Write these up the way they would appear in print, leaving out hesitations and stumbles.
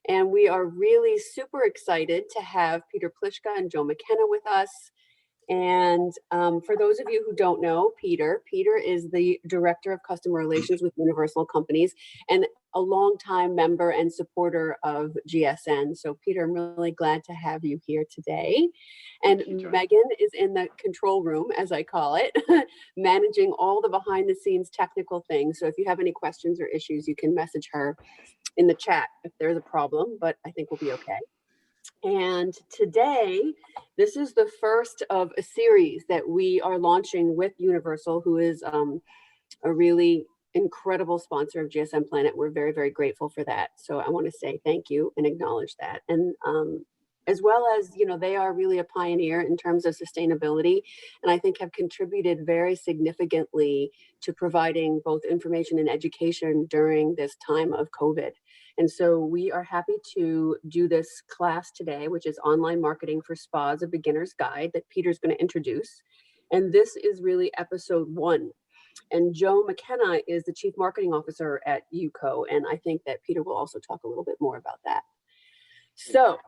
And we are really super excited to have Peter Pliszka and Joe Mckenna with us. And for those of you who don't know Peter is the Director of Customer Relations with Universal Companies and a longtime member and supporter of GSN. So Peter, I'm really glad to have you here today. And Megan is in the control room, as I call it, managing all the behind the scenes technical things. So if you have any questions or issues, you can message her in the chat if there's a problem, but I think we'll be okay. And today, this is the first of a series that we are launching with Universal, who is a really incredible sponsor of GSM Planet. We're very, very grateful for that. So I want to say thank you and acknowledge that. And as well as, you know, they are really a pioneer in terms of sustainability, and I think have contributed very significantly to providing both information and education during this time of COVID. And so we are happy to do this class today, which is Online Marketing for SPAS, a Beginner's Guide that Peter's going to introduce. And this is really episode 1. And Joe Mckenna is the Chief Marketing Officer at UCO. And I think that Peter will also talk a little bit more about that. So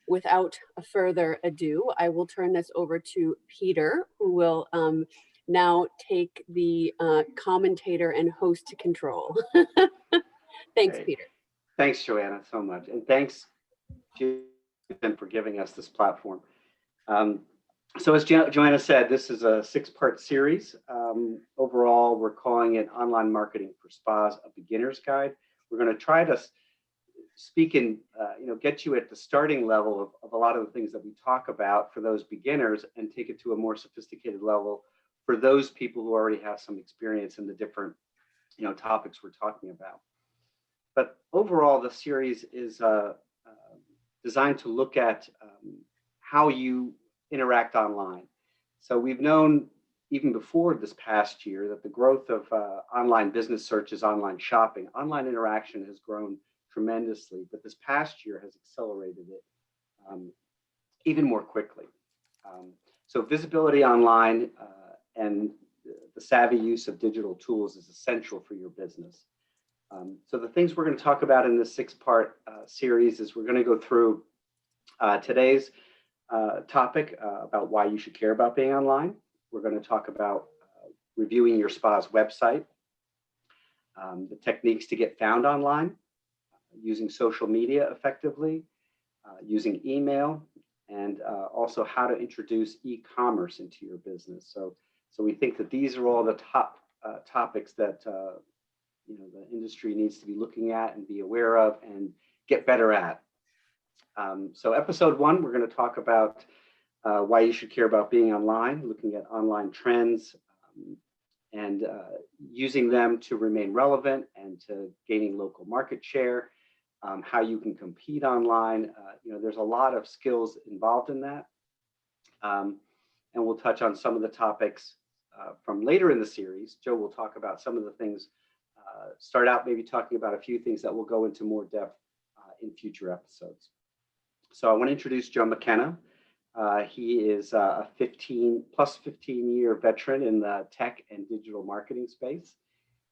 without further ado, I will turn this over to Peter, who will now take the commentator and host control. Thanks, Great. Peter. Thanks, Joanna, so much. And thanks, GSN, for giving us this platform. So as Joanna said, this is a 6-part series. Overall, we're calling it Online Marketing for SPAS, a Beginner's Guide. We're going to try to speak in, get you at the starting level of a lot of the things that we talk about for those beginners and take it to a more sophisticated level for those people who already have some experience in the different, topics we're talking about. But overall, the series is designed to look at how you interact online. So we've known even before this past year that the growth of online business searches, online shopping, online interaction has grown tremendously, but this past year has accelerated it even more quickly. So visibility online and the savvy use of digital tools is essential for your business. So the things we're going to talk about in this 6-part series is we're going to go through today's topic about why you should care about being online. We're going to talk about reviewing your SPA's website, the techniques to get found online, using social media effectively, using email, and also how to introduce e-commerce into your business. So we think that these are all the top topics that the industry needs to be looking at and be aware of and get better at. So episode 1, we're going to talk about why you should care about being online, looking at online trends and using them to remain relevant and to gaining local market share, how you can compete online. There's a lot of skills involved in that. And we'll touch on some of the topics from later in the series. Joe will talk about some of the things, start out maybe talking about a few things that will go into more depth in future episodes. So I want to introduce Joe Mckenna. He is a 15-year veteran in the tech and digital marketing space.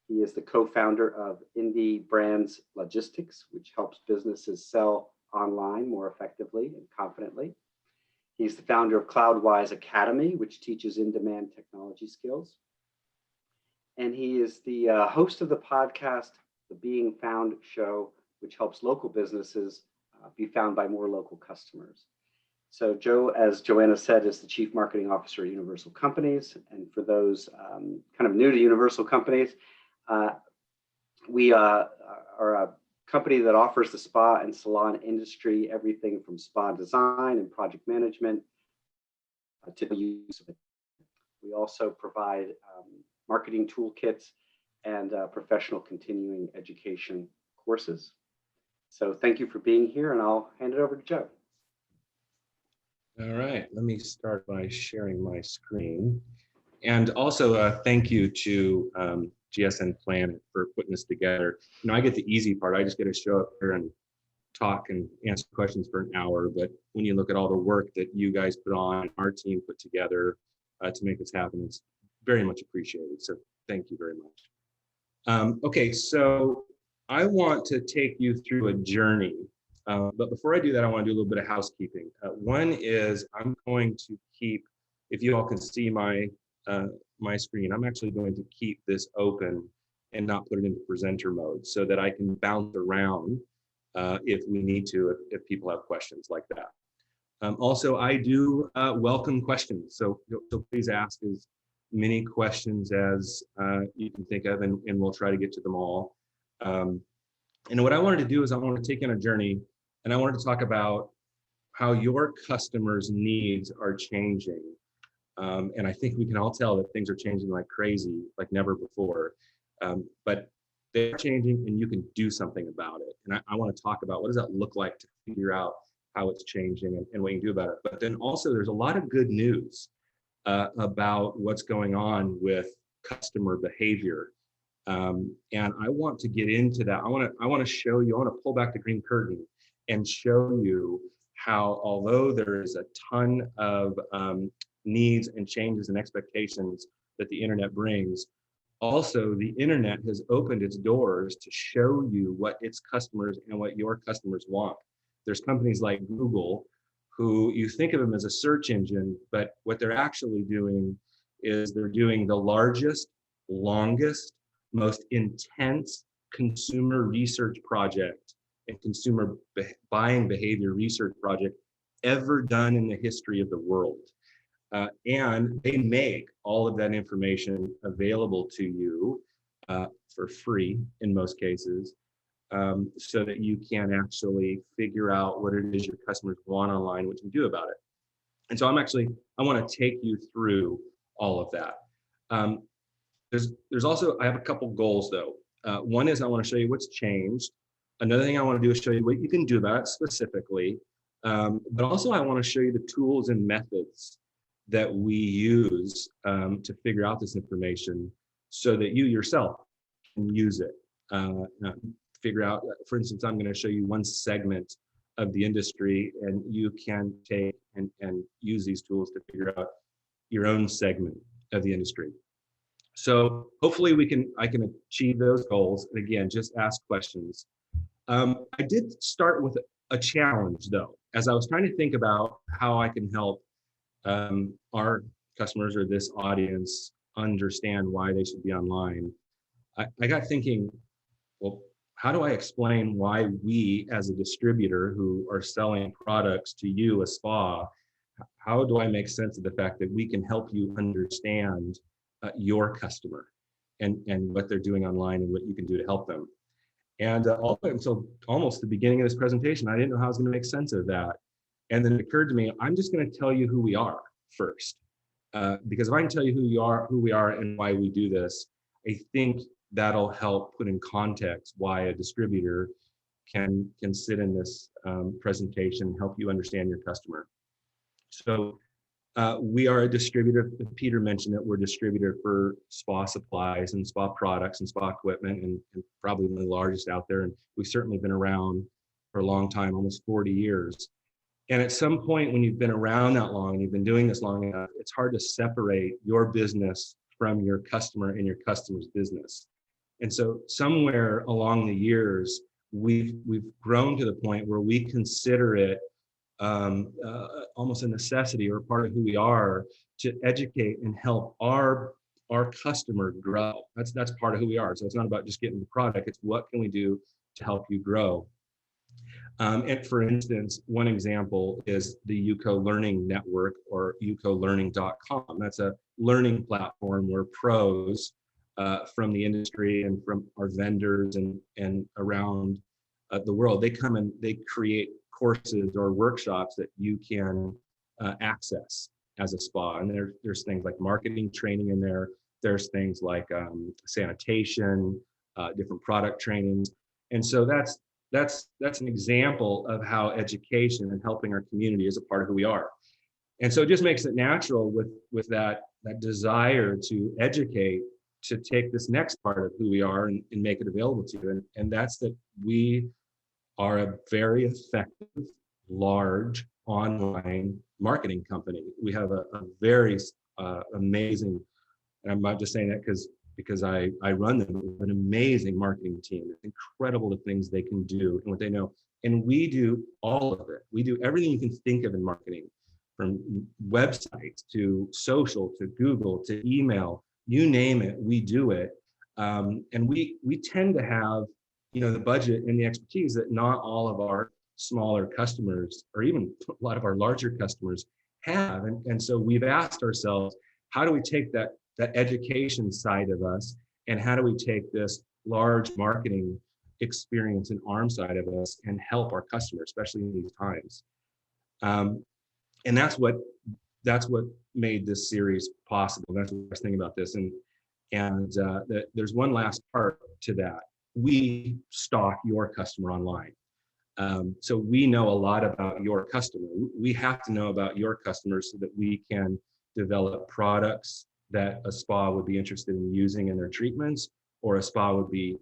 He is the co-founder of Indie Brands Logistics, which helps businesses sell online more effectively and confidently. He's the founder of CloudWise Academy, which teaches in-demand technology skills. And he is the host of the podcast, The Being Found Show, which helps local businesses be found by more local customers. So Joe, as Joanna said, is the Chief Marketing Officer at Universal Companies. And for those kind of new to Universal Companies, we are a company that offers the spa and salon industry everything from spa design and project management to the use of it. We also provide marketing toolkits and professional continuing education courses. So thank you for being here, and I'll hand it over to Joe. All right, let me start by sharing my screen. And also thank you to GSN Planet for putting this together. I get the easy part. I just get to show up here and talk and answer questions for an hour. But when you look at all the work that you guys put on, our team put together to make this happen, it's very much appreciated. So thank you very much. Okay, so I want to take you through a journey But before I do that, I want to do a little bit of housekeeping. One is I'm going to keep, if you all can see my screen, I'm actually going to keep this open and not put it into presenter mode so that I can bounce around if we need to, if people have questions like that. Also, I do welcome questions. So please ask as many questions as you can think of, and we'll try to get to them all. And what I wanted to do is I want to take you on a journey, and I wanted to talk about how your customers' needs are changing. And I think we can all tell that things are changing like crazy, like never before. But they're changing, and you can do something about it. And I want to talk about what does that look like to figure out how it's changing and what you can do about it. But then also there's a lot of good news about what's going on with customer behavior. And I want to get into that. I want to show you, I want to pull back the green curtain and show you how, although there is a ton of needs and changes and expectations that the internet brings, also the internet has opened its doors to show you what its customers and what your customers want. There's companies like Google, who you think of them as a search engine, but what they're actually doing is they're doing the largest, longest, most intense consumer research project and consumer buying behavior research project ever done in the history of the world. And they make all of that information available to you for free in most cases, so that you can actually figure out what it is your customers want online, what you can do about it. And so I want to take you through all of that. There's also, I have a couple goals though. One is I want to show you what's changed. Another thing I want to do is show you what you can do about it specifically. But also I want to show you the tools and methods that we use to figure out this information so that you yourself can use it. Figure out, for instance, I'm going to show you one segment of the industry, and you can take and use these tools to figure out your own segment of the industry. So hopefully I can achieve those goals. And again, just ask questions. I did start with a challenge though, as I was trying to think about how I can help our customers or this audience understand why they should be online. I got thinking, well, how do I explain why we as a distributor who are selling products to you, a spa, how do I make sense of the fact that we can help you understand your customer and what they're doing online and what you can do to help them? And until almost the beginning of this presentation, I didn't know how I was going to make sense of that. And then it occurred to me, I'm just going to tell you who we are first. Because if I can tell you who we are and why we do this, I think that'll help put in context why a distributor can sit in this presentation and help you understand your customer. So we are a distributor. Peter mentioned that we're a distributor for spa supplies and spa products and spa equipment, and probably one of the largest out there. And we've certainly been around for a long time, almost 40 years. And at some point when you've been around that long, you've been doing this long enough, it's hard to separate your business from your customer and your customer's business. And so somewhere along the years, we've grown to the point where we consider it almost a necessity or part of who we are to educate and help our customer grow. That's part of who we are. So it's not about just getting the product, it's what can we do to help you grow. And for instance, one example is the UCO Learning Network, or ucolearning.com. That's a learning platform where pros from the industry and from our vendors and around the world, they come and they create courses or workshops that you can access as a spa. And there's things like marketing training in there. There's things like sanitation, different product trainings. And so that's an example of how education and helping our community is a part of who we are. And so it just makes it natural with that desire to educate, to take this next part of who we are and make it available to you. And that's that we are a very effective, large online marketing company. We have a very amazing, and I'm not just saying that because I run them, an amazing marketing team. It's incredible the things they can do and what they know. And we do all of it. We do everything you can think of in marketing, from websites to social to Google to email, you name it, we do it. And we tend to have, the budget and the expertise that not all of our smaller customers, or even a lot of our larger customers, have. And so we've asked ourselves, how do we take that education side of us, and how do we take this large marketing experience and arm side of us and help our customers, especially in these times? And that's what made this series possible. That's what I was thinking about this. And there's one last part to that. We stalk your customer online. So we know a lot about your customer. We have to know about your customers so that we can develop products that a spa would be interested in using in their treatments, or a spa would be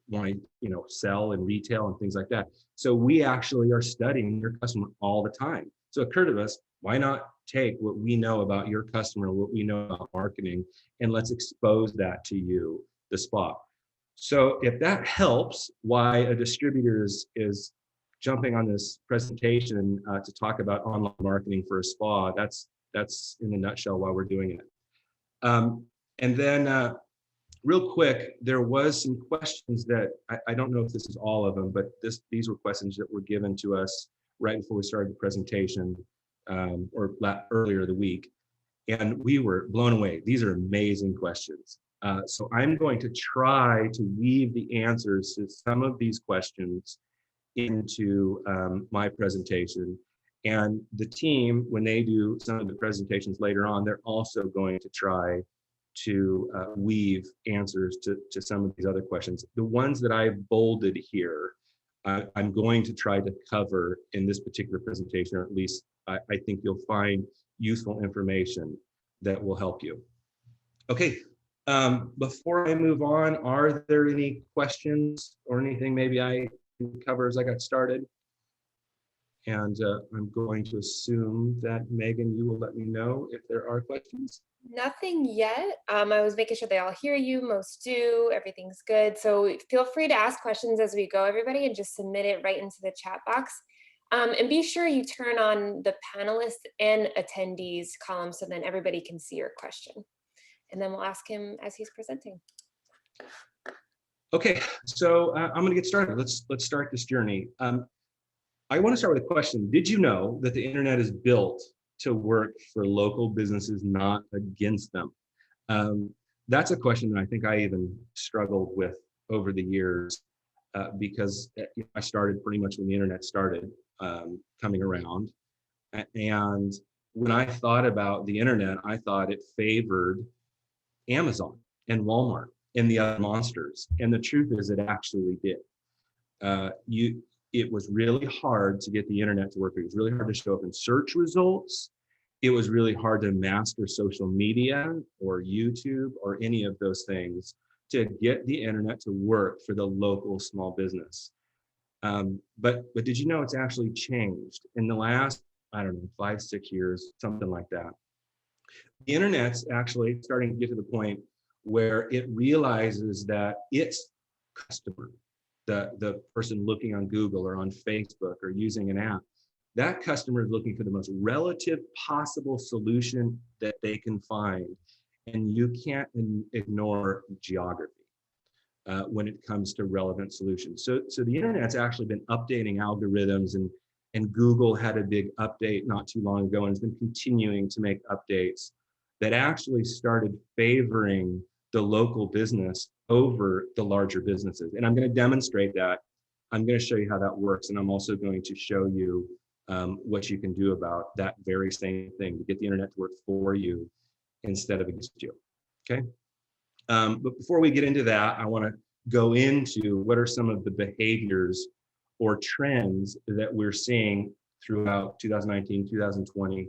wanting, sell in retail and things like that. So we actually are studying your customer all the time. So it occurred to us, why not take what we know about your customer, what we know about marketing, and let's expose that to you, the spa. So if that helps, why a distributor is jumping on this presentation to talk about online marketing for a spa, that's in a nutshell why we're doing it. And then real quick, there was some questions that I don't know if this is all of them, but these were questions that were given to us right before we started the presentation, earlier the week, and we were blown away. These are amazing questions. So I'm going to try to weave the answers to some of these questions into my presentation. And the team, when they do some of the presentations later on, they're also going to try to weave answers to some of these other questions. The ones that I've bolded here, I'm going to try to cover in this particular presentation, or at least I think you'll find useful information that will help you. Okay, before I move on, are there any questions or anything maybe I can cover as I got started? And I'm going to assume that Megan, you will let me know if there are questions. Nothing yet. I was making sure they all hear you. Most do. Everything's good. So feel free to ask questions as we go, everybody, and just submit it right into the chat box. And be sure you turn on the panelists and attendees column so then everybody can see your question. And then we'll ask him as he's presenting. Okay, so I'm going to get started. Let's start this journey. I want to start with a question. Did you know that the internet is built to work for local businesses, not against them? That's a question that I think I even struggled with over the years because I started pretty much when the internet started coming around. And when I thought about the internet, I thought it favored Amazon and Walmart and the other monsters. And the truth is it actually did. It was really hard to get the internet to work. It was really hard to show up in search results. It was really hard to master social media or YouTube or any of those things to get the internet to work for the local small business. But did you know it's actually changed in the last, 5-6 years, something like that. The internet's actually starting to get to the point where it realizes that its customer, the person looking on Google or on Facebook or using an app, that customer is looking for the most relative possible solution that they can find. And you can't ignore geography when it comes to relevant solutions. So the internet's actually been updating algorithms, and Google had a big update not too long ago and has been continuing to make updates that actually started favoring the local business over the larger businesses. And I'm going to demonstrate that. I'm going to show you how that works. And I'm also going to show you what you can do about that very same thing to get the internet to work for you instead of against you. Okay. But before we get into that, I want to go into what are some of the behaviors or trends that we're seeing throughout 2019, 2020,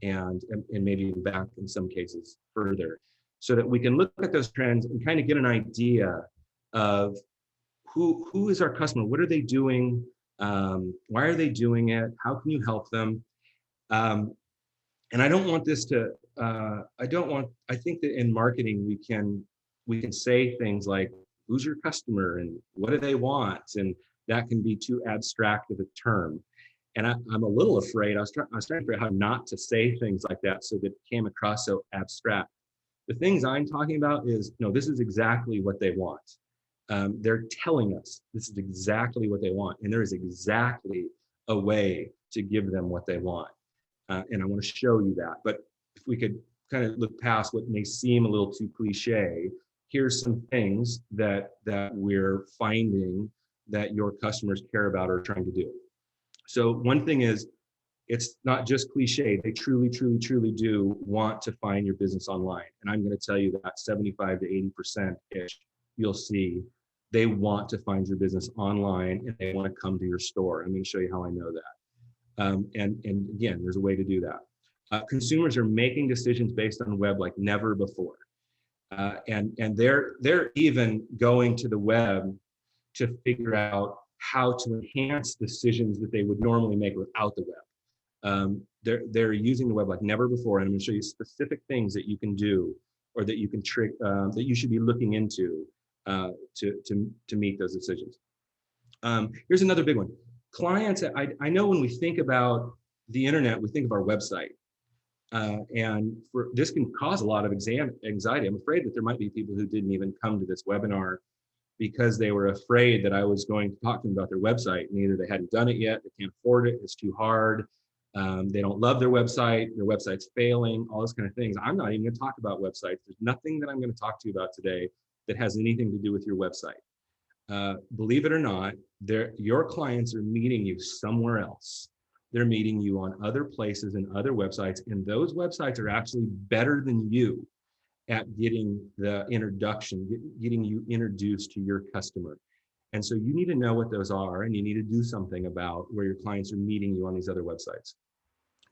and maybe even back in some cases further, so that we can look at those trends and kind of get an idea of who is our customer, what are they doing, why are they doing it, how can you help them? And I don't want this to, I think that in marketing we can say things like, who's your customer and what do they want? And that can be too abstract of a term. And I'm a little afraid, I was trying to figure out how not to say things like that so that it came across so abstract. The things I'm talking about is, no, this is exactly what they want. They're telling us this is exactly what they want. And there is exactly a way to give them what they want. And I want to show you that. But if we could kind of look past what may seem a little too cliche, here's some things that we're finding that your customers care about or are trying to do. So one thing is, it's not just cliche. They truly, truly, truly do want to find your business online. And I'm going to tell you that 75 to 80%-ish, you'll see they want to find your business online and they want to come to your store. I'm going to show you how I know that. And again, there's a way to do that. Consumers are making decisions based on the web like never before. And they're even going to the web to figure out how to enhance decisions that they would normally make without the web. They're using the web like never before, and I'm going to show you specific things that you can do or that you can that you should be looking into to meet those decisions. Here's another big one. Clients, I know when we think about the internet, we think of our website. And this can cause a lot of anxiety. I'm afraid that there might be people who didn't even come to this webinar because they were afraid that I was going to talk to them about their website, and either they hadn't done it yet, they can't afford it, it's too hard, they don't love their website's failing, all those kind of things. I'm not even going to talk about websites. There's nothing that I'm going to talk to you about today that has anything to do with your website. Believe it or not, your clients are meeting you somewhere else. They're meeting you on other places and other websites, and those websites are actually better than you at getting the introduction, getting you introduced to your customer. And so you need to know what those are, and you need to do something about where your clients are meeting you on these other websites.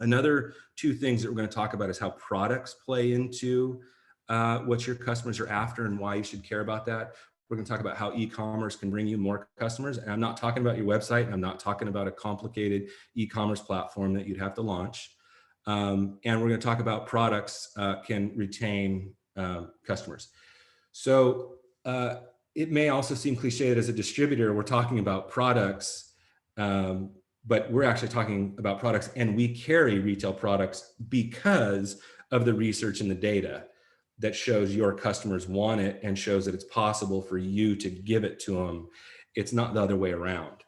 Another two things that we're going to talk about is how products play into what your customers are after and why you should care about that. We're going to talk about how e-commerce can bring you more customers. And I'm not talking about your website. And I'm not talking about a complicated e-commerce platform that you'd have to launch. And we're going to talk about products can retain customers. So it may also seem cliche that as a distributor, we're talking about products, but we're actually talking about products, and we carry retail products because of the research and the data that shows your customers want it and shows that it's possible for you to give it to them. It's not the other way around.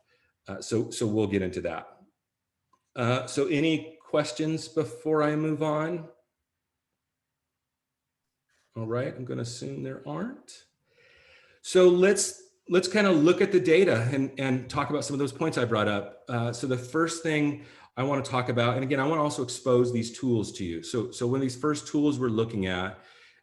So we'll get into that. So any questions before I move on? All right, I'm going to assume there aren't. So let's kind of look at the data and talk about some of those points I brought up. So the first thing I want to talk about, and again, I want to also expose these tools to you. So one of these first tools we're looking at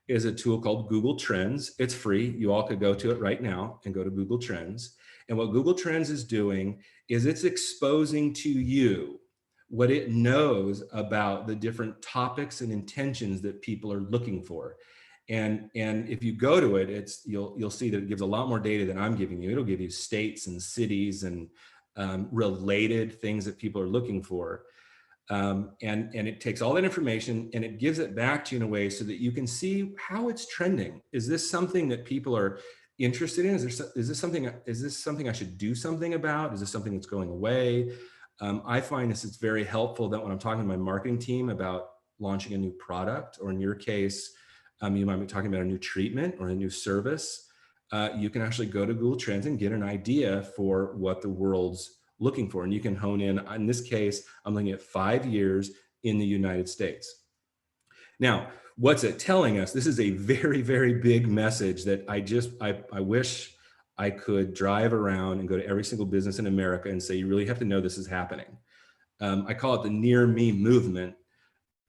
is a tool called Google Trends. It's free. You all could go to it right now and go to Google Trends. And what Google Trends is doing is it's exposing to you what it knows about the different topics and intentions that people are looking for. And if you go to it, you'll see that it gives a lot more data than I'm giving you. It'll give you states and cities and related things that people are looking for. And it takes all that information and it gives it back to you in a way so that you can see how it's trending. Is this something that people are interested in? Is this something I should do something about? Is this something that's going away? I find this is very helpful that when I'm talking to my marketing team about launching a new product, or in your case, you might be talking about a new treatment or a new service, you can actually go to Google Trends and get an idea for what the world's looking for. And you can hone in this case, I'm looking at 5 years in the United States. Now, what's it telling us? This is a very, very big message that I wish I could drive around and go to every single business in America and say, you really have to know this is happening. I call it the near me movement.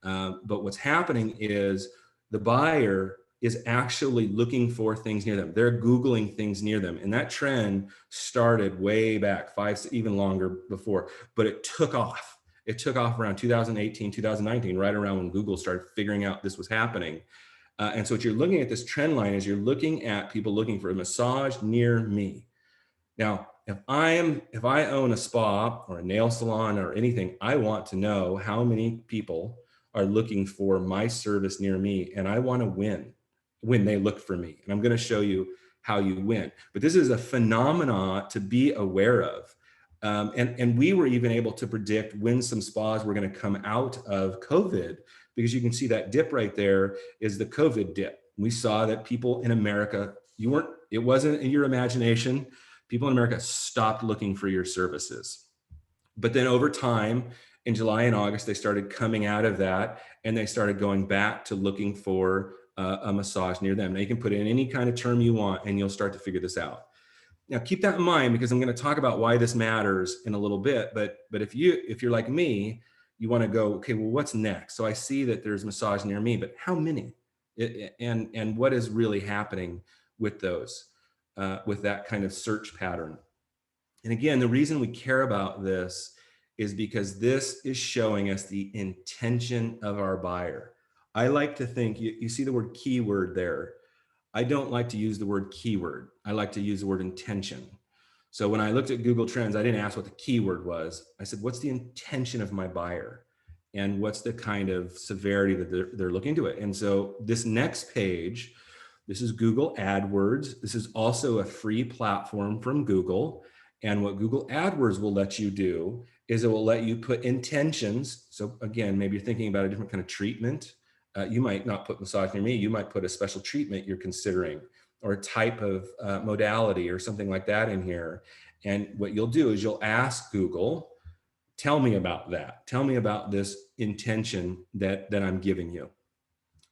But what's happening is the buyer is actually looking for things near them. They're Googling things near them. And that trend started way back, even longer before, but it took off. It took off around 2018, 2019, right around when Google started figuring out this was happening. And so what you're looking at this trend line is you're looking at people looking for a massage near me. Now, if I own a spa or a nail salon or anything, I want to know how many people are looking for my service near me, and I want to win when they look for me. And I'm going to show you how you win. But this is a phenomenon to be aware of. And we were even able to predict when some spas were going to come out of COVID, because you can see that dip right there is the COVID dip. We saw that people in America, it wasn't in your imagination, people in America stopped looking for your services. But then over time, in July and August, they started coming out of that and they started going back to looking for a massage near them. Now you can put in any kind of term you want and you'll start to figure this out. Now keep that in mind, because I'm going to talk about why this matters in a little bit. But if you're like me, you want to go, okay, well, what's next? So I see that there's massage near me, but how many? And what is really happening with those, with that kind of search pattern? And again, the reason we care about this is because this is showing us the intention of our buyer. I like to think, you see the word keyword there. I don't like to use the word keyword. I like to use the word intention. So when I looked at Google Trends, I didn't ask what the keyword was. I said, what's the intention of my buyer? And what's the kind of severity that they're looking to it? And so this next page, this is Google AdWords. This is also a free platform from Google. And what Google AdWords will let you do is it will let you put intentions. So again, maybe you're thinking about a different kind of treatment. You might not put massage near me. You might put a special treatment you're considering, or a type of modality or something like that in here. And what you'll do is you'll ask Google, tell me about that. Tell me about this intention that I'm giving you.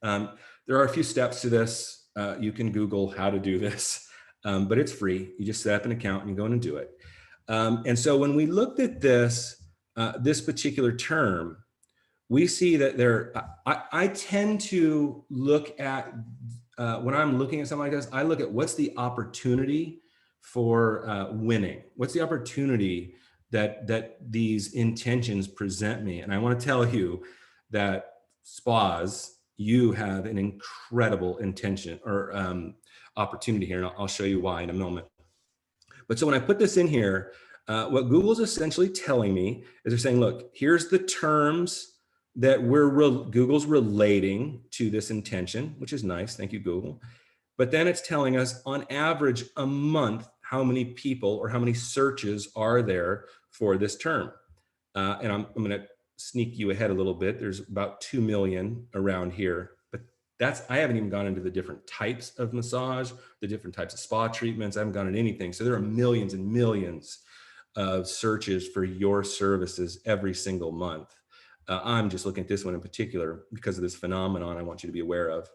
There are a few steps to this. You can Google how to do this, but it's free. You just set up an account and you go in and do it. And so when we looked at this, this particular term, we see that I tend to look at, when I'm looking at something like this, I look at what's the opportunity for winning. What's the opportunity that these intentions present me? And I want to tell you that SPAS, you have an incredible intention or opportunity here, and I'll show you why in a moment. But so when I put this in here, what Google's essentially telling me is they're saying, look, here's the terms that Google's relating to this intention, which is nice. Thank you, Google. But then it's telling us on average a month, how many people or how many searches are there for this term. And I'm going to sneak you ahead a little bit. There's about 2 million around here, but I haven't even gone into the different types of massage, the different types of spa treatments. I haven't gone into anything. So there are millions and millions of searches for your services every single month. I'm just looking at this one in particular because of this phenomenon I want you to be aware of.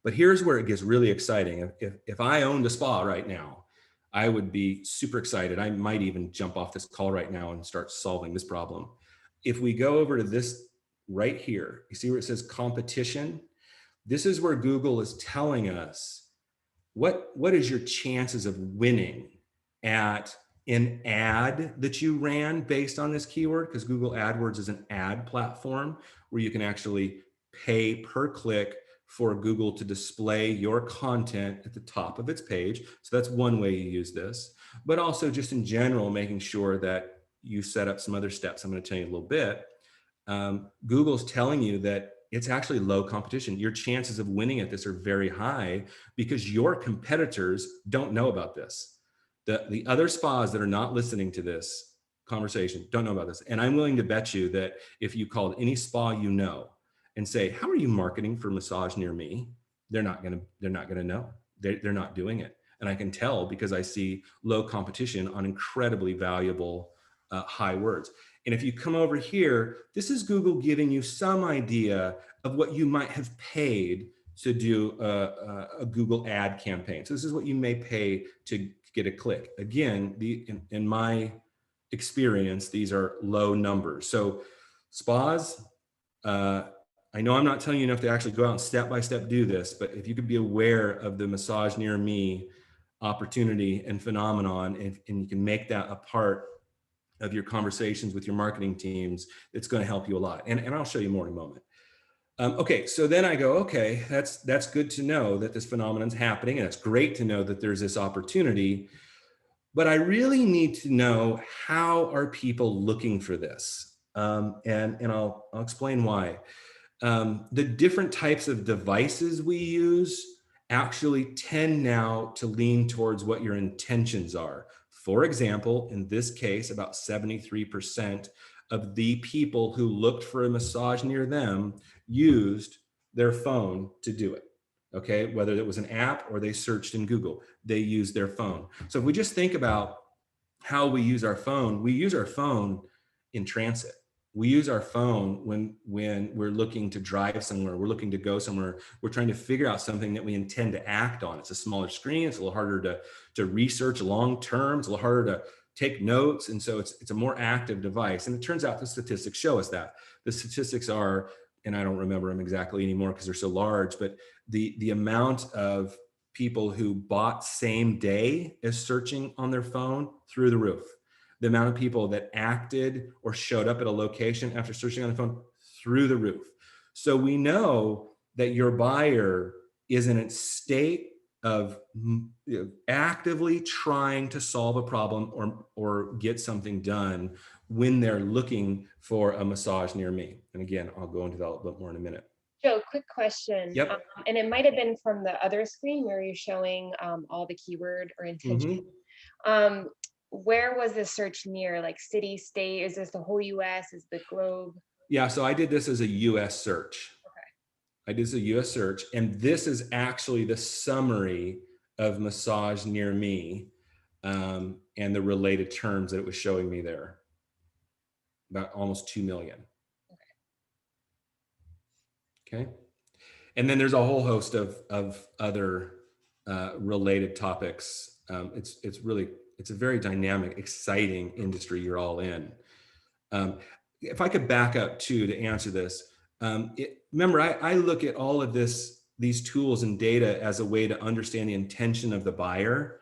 But here's where it gets really exciting. If I owned a spa right now, I would be super excited. I might even jump off this call right now and start solving this problem. If we go over to this right here, you see where it says competition? This is where Google is telling us what is your chances of winning at an ad that you ran based on this keyword, because Google AdWords is an ad platform where you can actually pay per click for Google to display your content at the top of its page. So that's one way you use this, but also just in general, making sure that you set up some other steps I'm going to tell you in a little bit. Google's telling you that it's actually low competition. Your chances of winning at this are very high because your competitors don't know about this. The other spas that are not listening to this conversation don't know about this. And I'm willing to bet you that if you called any spa you know and say, how are you marketing for massage near me? They're not gonna know. They're not doing it. And I can tell because I see low competition on incredibly valuable high words. And if you come over here, this is Google giving you some idea of what you might have paid to do a Google ad campaign. So this is what you may pay to get a click. Again, in my experience, these are low numbers. So spas, I know I'm not telling you enough to actually go out and step by step do this, but if you could be aware of the massage near me opportunity and phenomenon, and you can make that a part of your conversations with your marketing teams, it's going to help you a lot. And I'll show you more in a moment. Okay, so then I go, okay, that's good to know that this phenomenon is happening, and it's great to know that there's this opportunity, but I really need to know, how are people looking for this? And I'll explain why. The different types of devices we use actually tend now to lean towards what your intentions are. For example, in this case, about 73% of the people who looked for a massage near them used their phone to do it. Okay, whether it was an app or they searched in Google, they used their phone. So if we just think about how we use our phone in transit. We use our phone when we're looking to drive somewhere, we're looking to go somewhere, we're trying to figure out something that we intend to act on. It's a smaller screen, it's a little harder to research long term, it's a little harder to take notes, and so it's a more active device. And it turns out the statistics show us that. The statistics are, and I don't remember them exactly anymore because they're so large, but the amount of people who bought same day as searching on their phone, through the roof. The amount of people that acted or showed up at a location after searching on the phone, through the roof. So we know that your buyer is in a state of actively trying to solve a problem or get something done when they're looking for a massage near me. And again, I'll go into that a little bit more in a minute. Joe, quick question. Yep. And it might have been from the other screen where you're showing all the keyword or intention. Where was the search near? Like city, state? Is this the whole US? Is the globe? Yeah, so I did this as a US search. Okay. I did this as a US search, and this is actually the summary of massage near me and the related terms that it was showing me there. About almost 2 million. Okay. And then there's a whole host of other related topics. It's a very dynamic, exciting industry you're all in. If I could back up too to answer this, remember I look at all of these tools and data as a way to understand the intention of the buyer.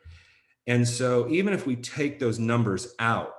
And so even if we take those numbers out,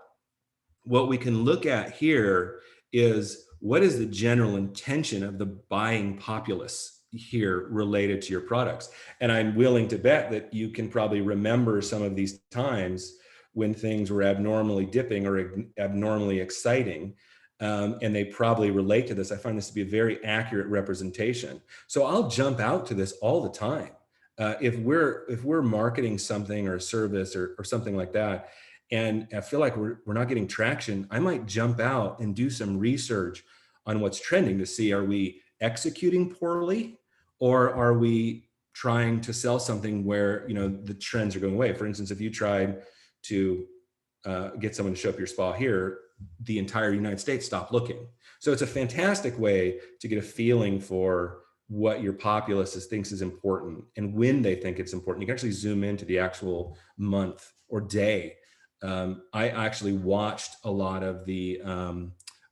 what we can look at here is what is the general intention of the buying populace here related to your products. And I'm willing to bet that you can probably remember some of these times when things were abnormally dipping or abnormally exciting. And they probably relate to this. I find this to be a very accurate representation. So I'll jump out to this all the time. If we're marketing something or a service or something like that, and I feel like we're not getting traction, I might jump out and do some research on what's trending to see, are we executing poorly or are we trying to sell something where the trends are going away? For instance, if you tried to get someone to show up your spa here, the entire United States stopped looking. So it's a fantastic way to get a feeling for what your populace thinks is important and when they think it's important. You can actually zoom into the actual month or day. I actually watched a lot of the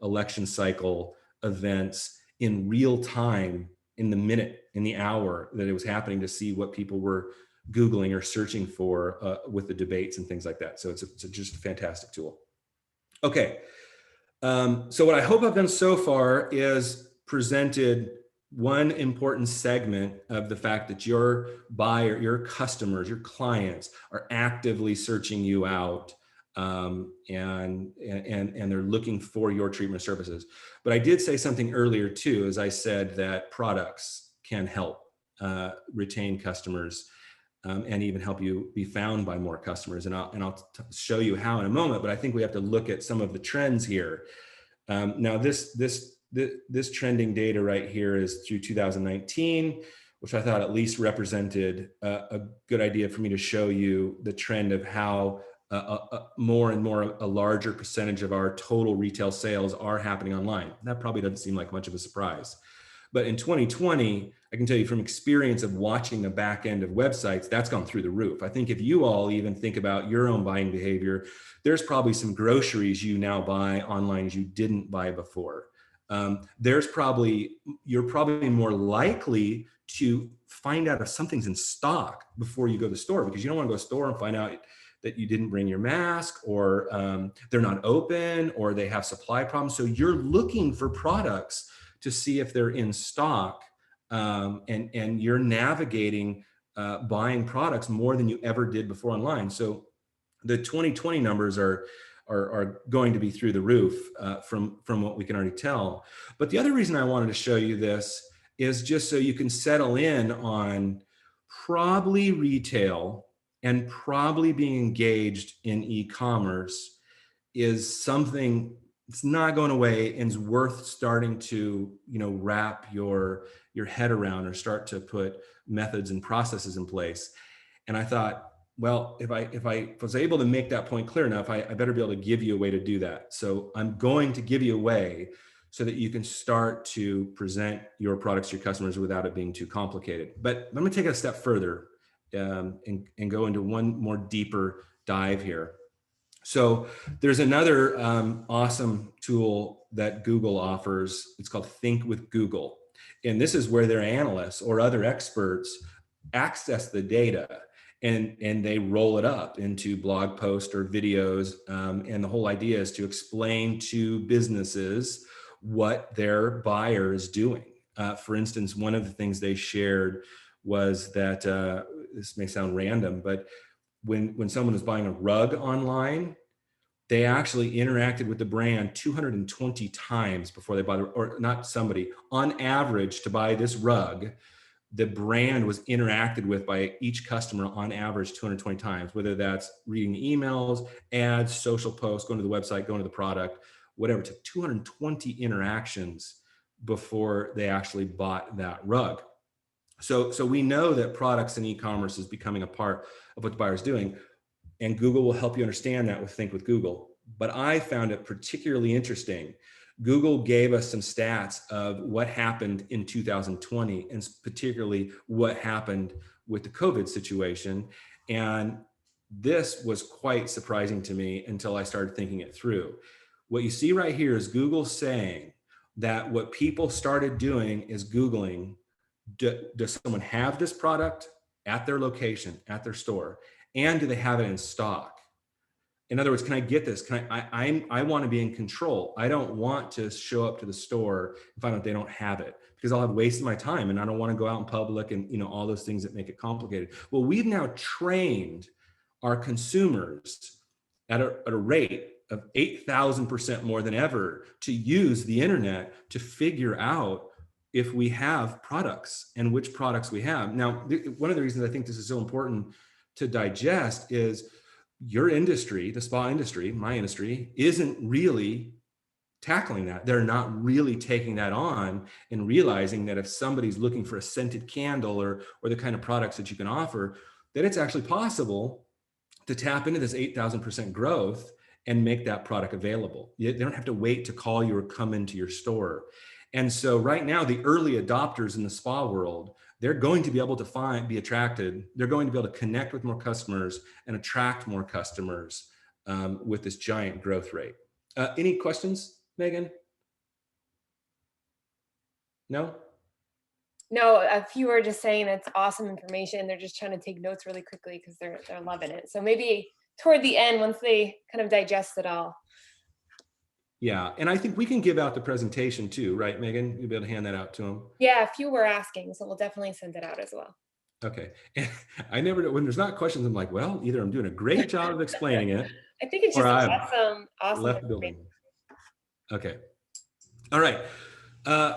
election cycle events in real time, in the minute, in the hour that it was happening, to see what people were Googling or searching for with the debates and things like that. So it's just a fantastic tool. Okay, so what I hope I've done so far is presented one important segment of the fact that your buyer, your customers, your clients are actively searching you out and they're looking for your treatment services. But I did say something earlier too, as I said that products can help retain customers and even help you be found by more customers. And I'll show you how in a moment, but I think we have to look at some of the trends here. Now this trending data right here is through 2019, which I thought at least represented a good idea for me to show you the trend of how more and more a larger percentage of our total retail sales are happening online. That probably doesn't seem like much of a surprise. But in 2020, I can tell you from experience of watching the back end of websites, that's gone through the roof. I think if you all even think about your own buying behavior, there's probably some groceries you now buy online you didn't buy before. You're probably more likely to find out if something's in stock before you go to the store, because you don't want to go to the store and find out that you didn't bring your mask, or they're not open, or they have supply problems. So you're looking for products to see if they're in stock, and you're navigating buying products more than you ever did before online. So the 2020 numbers are going to be through the roof from what we can already tell. But the other reason I wanted to show you this is just so you can settle in on probably retail and probably being engaged in e-commerce is something that's not going away and is worth starting to, wrap your head around or start to put methods and processes in place. And I thought, well, if I was able to make that point clear enough, I better be able to give you a way to do that. So I'm going to give you a way so that you can start to present your products to your customers without it being too complicated. But let me take it a step further and go into one more deeper dive here. So there's another awesome tool that Google offers. It's called Think with Google. And this is where their analysts or other experts access the data and they roll it up into blog posts or videos. And the whole idea is to explain to businesses what their buyer is doing. For instance, one of the things they shared was that, this may sound random, but when someone was buying a rug online, they actually interacted with the brand 220 times before they bought it, or not somebody, on average to buy this rug, the brand was interacted with by each customer on average 220 times, whether that's reading emails, ads, social posts, going to the website, going to the product, whatever. It took 220 interactions before they actually bought that rug. So we know that products and e-commerce is becoming a part of what the buyer is doing, and Google will help you understand that with Think with Google. But I found it particularly interesting. Google gave us some stats of what happened in 2020, and particularly what happened with the COVID situation. And this was quite surprising to me until I started thinking it through. What you see right here is Google saying that what people started doing is Googling, does someone have this product at their location, at their store? And do they have it in stock? In other words, can I get this? I want to be in control. I don't want to show up to the store and find out they don't have it, because I'll have wasted my time and I don't want to go out in public and all those things that make it complicated. Well, we've now trained our consumers at a rate of 8,000% more than ever to use the internet to figure out if we have products and which products we have. Now, one of the reasons I think this is so important to digest is your industry, the spa industry, my industry, isn't really tackling that. They're not really taking that on and realizing that if somebody's looking for a scented candle or the kind of products that you can offer, that it's actually possible to tap into this 8,000% growth and make that product available. They don't have to wait to call you or come into your store. And so right now, the early adopters in the spa world, they're going to be able to be attracted. They're going to be able to connect with more customers and attract more customers with this giant growth rate. Any questions, Megan? No? No, a few are just saying it's awesome information. They're just trying to take notes really quickly because they're loving it. So maybe toward the end, once they kind of digest it all. Yeah, and I think we can give out the presentation too, right, Megan? You'll be able to hand that out to them. Yeah, a few were asking, so we'll definitely send it out as well. Okay. I never, when there's not questions, I'm like, well, either I'm doing a great job of explaining it. I think it's just awesome. Left the building. Okay. All right.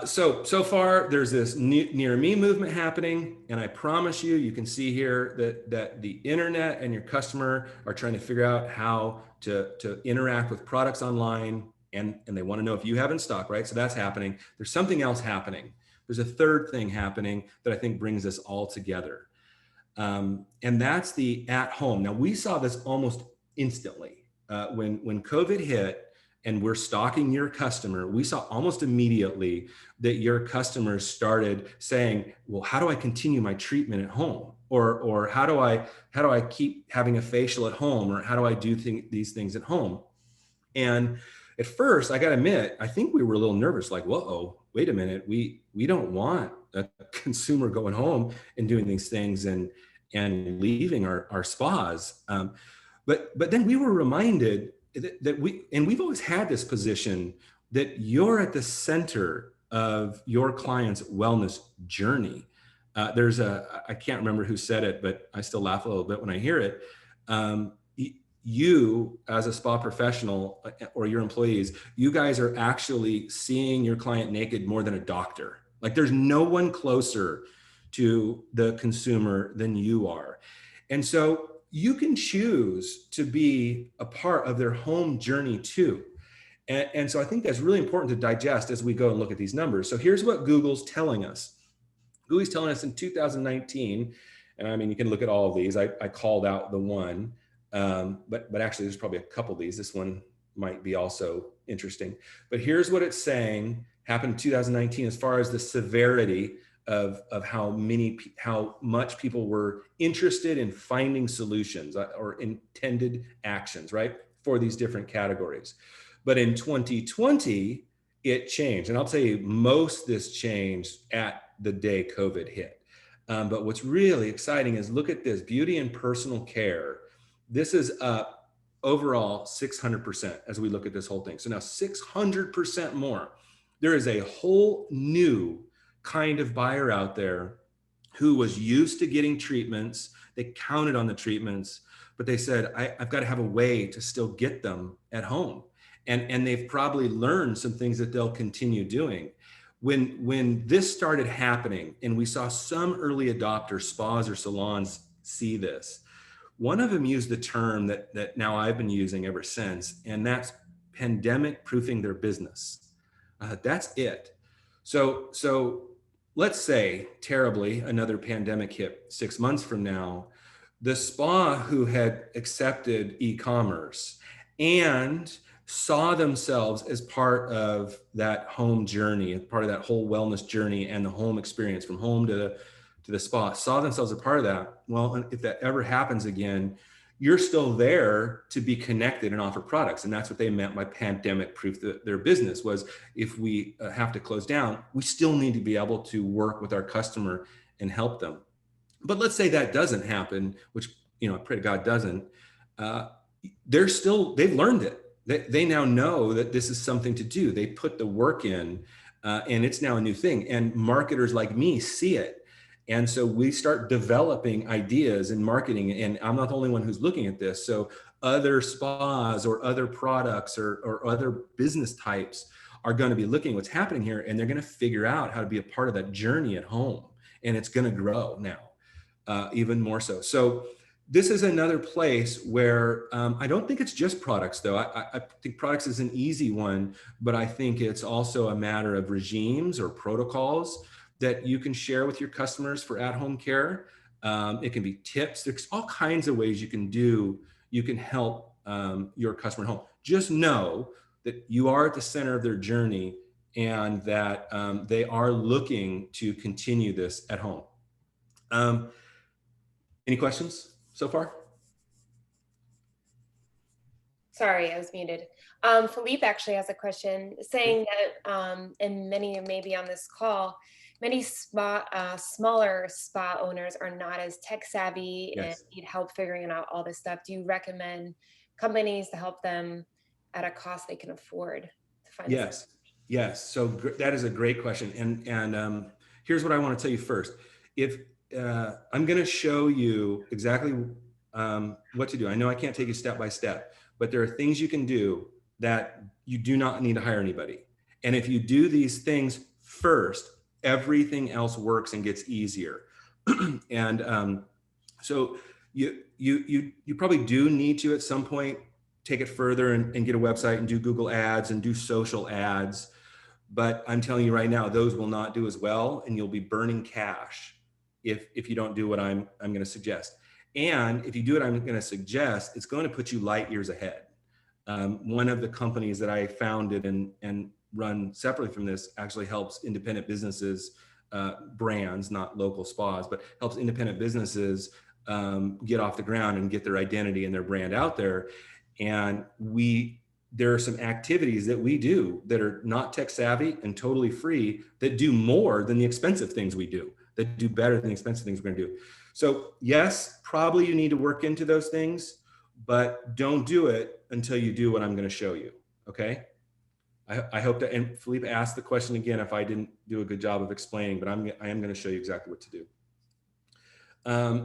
So far there's this near me movement happening, and I promise you can see here that the internet and your customer are trying to figure out how to interact with products online, and they want to know if you have in stock, right? So that's happening. There's something else happening. There's a third thing happening that I think brings us all together. And that's the at home. Now, we saw this almost instantly when COVID hit and we're stalking your customer. We saw almost immediately that your customers started saying, well, how do I continue my treatment at home? Or how do I keep having a facial at home? Or how do I do these things at home? And at first, I got to admit, I think we were a little nervous, like, whoa, wait a minute. We don't want a consumer going home and doing these things and leaving our spas. But then we were reminded that we've always had this position that you're at the center of your client's wellness journey. I can't remember who said it, but I still laugh a little bit when I hear it. You as a spa professional or your employees, you guys are actually seeing your client naked more than a doctor. Like, there's no one closer to the consumer than you are. And so you can choose to be a part of their home journey too. And so I think that's really important to digest as we go and look at these numbers. So here's what Google's telling us. Google's telling us in 2019, and I mean, you can look at all of these. I called out the one, but actually there's probably a couple of these. This one might be also interesting. But here's what it's saying happened in 2019 as far as the severity of how much people were interested in finding solutions or intended actions, right, for these different categories. But in 2020, it changed. And I'll tell you, most this changed at the day COVID hit. But what's really exciting is look at this, beauty and personal care. This is up overall 600% as we look at this whole thing. So now 600% more. There is a whole new kind of buyer out there who was used to getting treatments. They counted on the treatments, but they said, I've got to have a way to still get them at home. And they've probably learned some things that they'll continue doing. When this started happening and we saw some early adopters, spas or salons see this, one of them used the term that now I've been using ever since, and that's pandemic proofing their business. That's it. So let's say terribly another pandemic hit 6 months from now, the spa who had accepted e-commerce and saw themselves as part of that home journey, part of that whole wellness journey and the home experience from home to the spa, saw themselves a part of that. Well, if that ever happens again, you're still there to be connected and offer products. And that's what they meant by pandemic proof their business was if we have to close down, we still need to be able to work with our customer and help them. But let's say that doesn't happen, which, I pray to God doesn't. They've learned it. They now know that this is something to do. They put the work in and it's now a new thing. And marketers like me see it. And so we start developing ideas in marketing. And I'm not the only one who's looking at this. So other spas or other products or other business types are going to be looking at what's happening here. And they're going to figure out how to be a part of that journey at home. And it's going to grow now, even more so. So this is another place where I don't think it's just products, though. I think products is an easy one, but I think it's also a matter of regimes or protocols that you can share with your customers for at-home care. It can be tips. There's all kinds of ways you can help your customer at home. Just know that you are at the center of their journey and that they are looking to continue this at home. Any questions so far? Sorry, I was muted. Philippe actually has a question saying that, and many maybe on this call, many smaller spa owners are not as tech savvy and need help figuring out all this stuff. Do you recommend companies to help them at a cost they can afford to find? Yes. So that is a great question. And here's what I want to tell you first. If I'm going to show you exactly what to do. I know I can't take you step by step, but there are things you can do that you do not need to hire anybody. And if you do these things first, everything else works and gets easier. And so you probably do need to at some point take it further and get a website and do Google ads and do social ads. But I'm telling you right now, those will not do as well, and you'll be burning cash if you don't do what I'm going to suggest. And if you do what I'm going to suggest, it's going to put you light years ahead. One of the companies that I founded and run separately from this actually helps independent businesses, brands, not local spas, but helps independent businesses get off the ground and get their identity and their brand out there. And there are some activities that we do that are not tech savvy and totally free that do more than the expensive things we do, that do better than the expensive things we're going to do. So yes, probably you need to work into those things, but don't do it until you do what I'm going to show you. Okay. I hope that, and Philippe asked the question again if I didn't do a good job of explaining, but I am going to show you exactly what to do.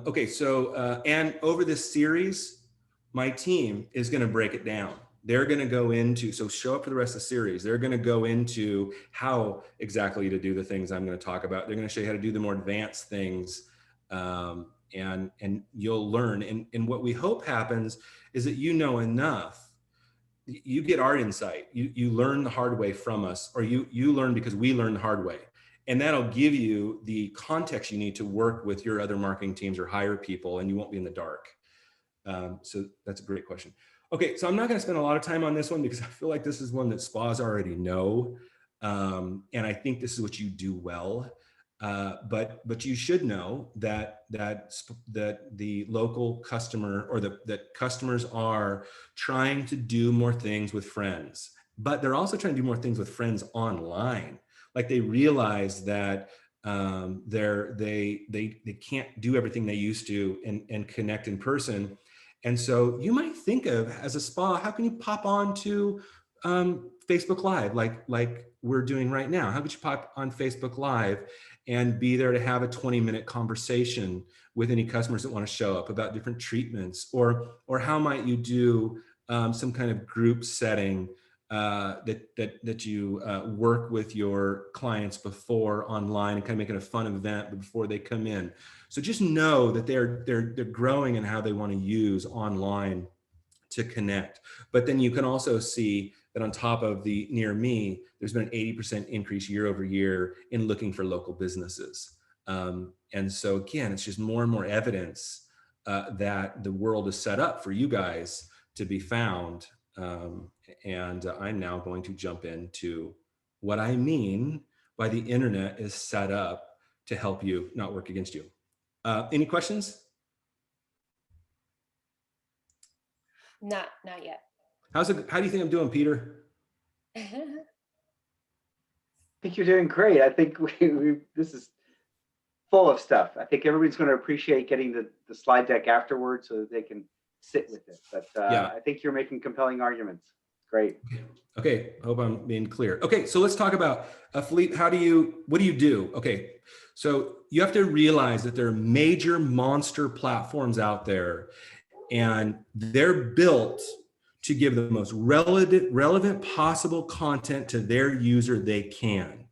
Okay, so, and over this series, my team is going to break it down. They're going to go into, so show up for the rest of the series. They're going to go into how exactly to do the things I'm going to talk about. They're going to show you how to do the more advanced things and you'll learn. And what we hope happens is that you know enough. You get our insight. You learn the hard way from us, or you learn because we learn the hard way. And that'll give you the context you need to work with your other marketing teams or hire people, and you won't be in the dark. So that's a great question. Okay, so I'm not going to spend a lot of time on this one because I feel like this is one that SPAs already know. And I think this is what you do well. But you should know that the local customer, or that customers are trying to do more things with friends, but they're also trying to do more things with friends online. Like they realize that they can't do everything they used to and connect in person. And so you might think of, as a spa, how can you pop on to Facebook Live like we're doing right now? How could you pop on Facebook Live and be there to have a 20-minute conversation with any customers that want to show up about different treatments? Or how might you do some kind of group setting that you work with your clients before online and kind of make it a fun event before they come in? So just know that they're growing in how they want to use online to connect. But then you can also see that on top of the near me, there's been an 80% increase year over year in looking for local businesses. And so again, it's just more and more evidence that the world is set up for you guys to be found. And I'm now going to jump into what I mean by the internet is set up to help you, not work against you. Any questions? Not yet. How do you think I'm doing, Peter? I think you're doing great. I think this is full of stuff. I think everybody's going to appreciate getting the slide deck afterwards so that they can sit with it. But yeah. I think you're making compelling arguments. Great. Okay, I hope I'm being clear. Okay, so let's talk about Philippe. What do you do? Okay, so you have to realize that there are major monster platforms out there, and they're built to give the most relevant possible content to their user they can.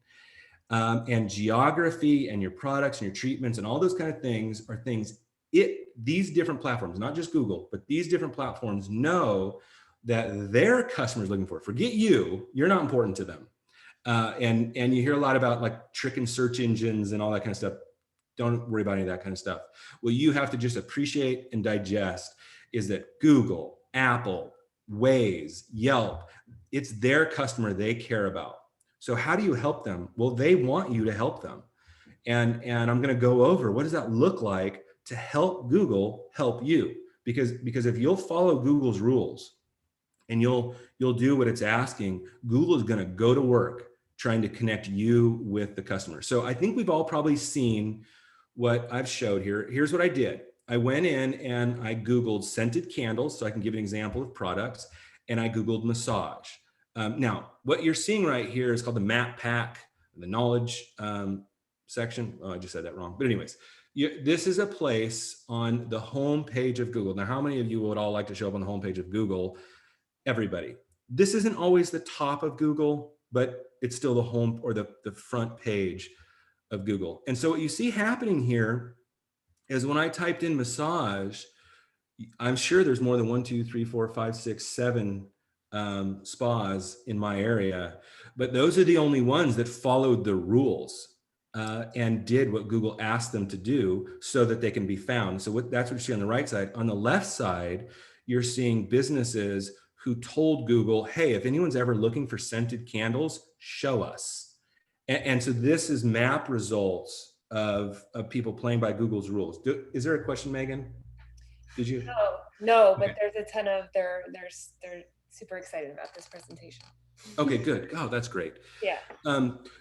And geography and your products and your treatments and all those kind of things are things these different platforms, not just Google, but these different platforms know that their customers looking for. Forget you're not important to them. And you hear a lot about like tricking search engines and all that kind of stuff. Don't worry about any of that kind of stuff. What you have to just appreciate and digest is that Google, Apple, Waze, Yelp, it's their customer they care about. So how do you help them? Well, they want you to help them. And I'm going to go over what does that look like to help Google help you? Because if you'll follow Google's rules and you'll do what it's asking, Google is going to go to work trying to connect you with the customer. So I think we've all probably seen what I've showed here. Here's what I did. I went in and I Googled scented candles, so I can give an example of products, and I Googled massage. Now, what you're seeing right here is called the map pack, the knowledge section. Oh, I just said that wrong. But anyways, this is a place on the home page of Google. Now, how many of you would all like to show up on the home page of Google? Everybody. This isn't always the top of Google, but it's still the home or the front page of Google. And so what you see happening here is when I typed in massage, I'm sure there's more than 1, 2, 3, 4, 5, 6, 7 spas in my area, but those are the only ones that followed the rules and did what Google asked them to do so that they can be found. So that's what you see on the right side. On the left side, you're seeing businesses who told Google, hey, if anyone's ever looking for scented candles, show us. And so this is map results of people playing by Google's rules. Is there a question, Megan? Did you? No, Okay. but there's a ton of, they're super excited about this presentation. Okay, good. Oh, that's great. Yeah.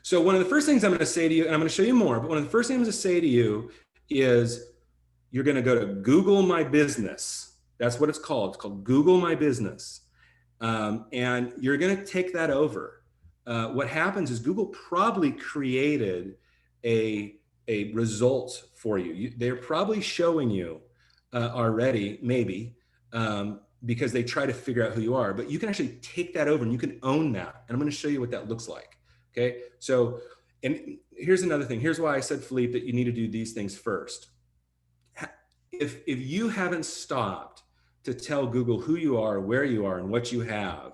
So one of the first things I'm going to say to you, and I'm going to show you more, but one of the first things I'm going to say to you is you're going to go to Google My Business. That's what it's called. It's called Google My Business. And you're going to take that over. What happens is Google probably created a result for you. They're probably showing you already, maybe, because they try to figure out who you are, but you can actually take that over and you can own that. And I'm going to show you what that looks like. Okay. So, and here's another thing. Here's why I said, Philippe, that you need to do these things first. if you haven't stopped to tell Google who you are, where you are, and what you have,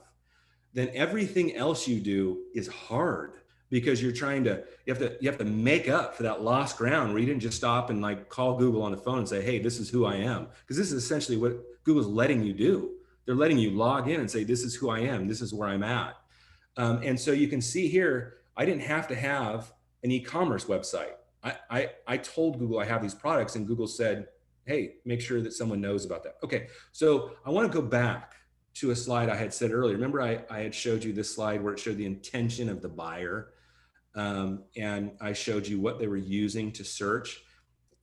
then everything else you do is hard, because you're trying to, you have to make up for that lost ground where you didn't just stop and like call Google on the phone and say, hey, this is who I am. Because this is essentially what Google's letting you do. They're letting you log in and say, this is who I am, this is where I'm at. And so you can see here, I didn't have to have an e-commerce website. I told Google I have these products, and Google said, hey, make sure that someone knows about that. Okay, so I want to go back to a slide I had said earlier. Remember, I had showed you this slide where it showed the intention of the buyer. And I showed you what they were using to search.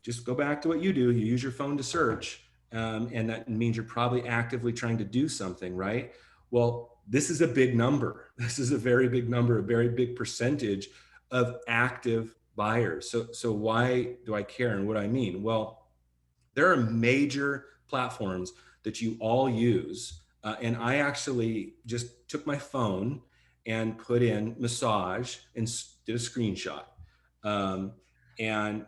Just go back to what you do. You use your phone to search. And that means you're probably actively trying to do something, right? Well, this is a big number. This is a very big number, a very big percentage of active buyers. So why do I care, and what I mean? Well, there are major platforms that you all use. And I actually just took my phone and put in massage and did a screenshot. And